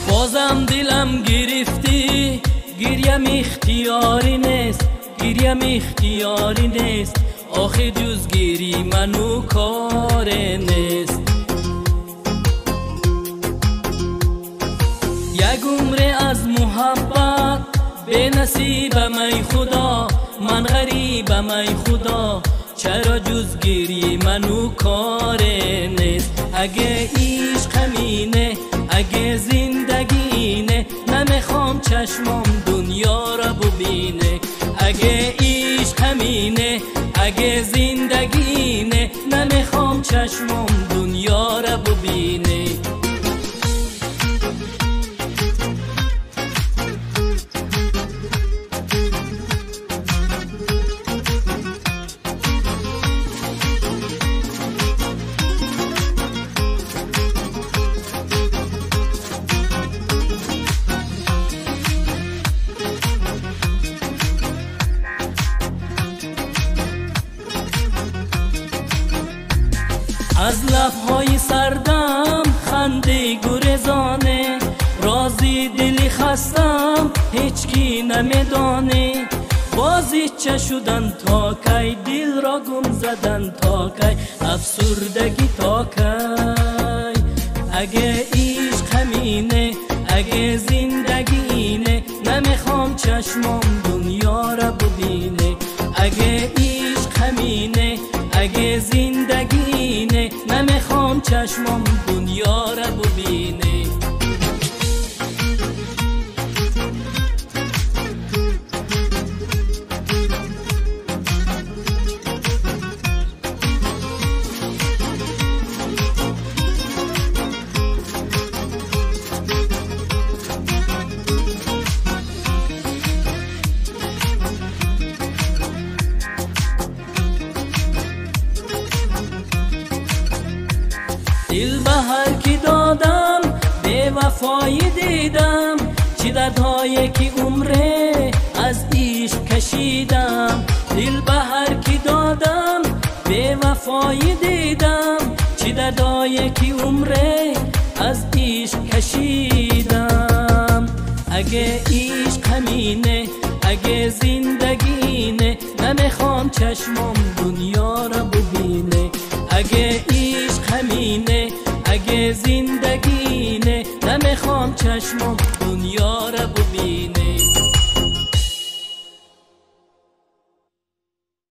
بازم دلم گرفتی، گریم اختیاری نیست، گریم اختیاری نیست، آخه جز گری منو کار نیست. یک عمر از محبت به نصیبم ای خدا، من غریبم ای خدا، چرا جز گری منو کار نیست. اگه عشق همینه، اگه زندگینه، نمیخوام چشمم دنیا را ببینه. اگه عشق همینه، اگه زندگینه، نمیخوام چشمم دنیا را ببینه. از لبهای سردم خنده گریزانه، رازی دلی خستم هیچ کی نمیدانه. بازی چه شدن تا کی، دل را گم زدن تا کی، افسردگی تا کی. اگه عشق همینه، اگه زندگینه، نمیخوام چشمم دنیا را ببینه. اگه عشق همینه، اگه زندگینه، نمیخوام چشمم دنیا را ببینه. دل به هر کی دادم به وفایی دیدم، چه دردهایی که عمره از عشق کشیدم. دل به هر کی دادم به وفایی دیدم، چه دردهایی که عمره از عشق کشیدم. اگه عشق همینه، اگه زندگینه، نمیخوام چشمم دنیا را ببینه. اگه عشق همینه، اگه زندگینه، نمیخوام چشمم دنیا را ببینه.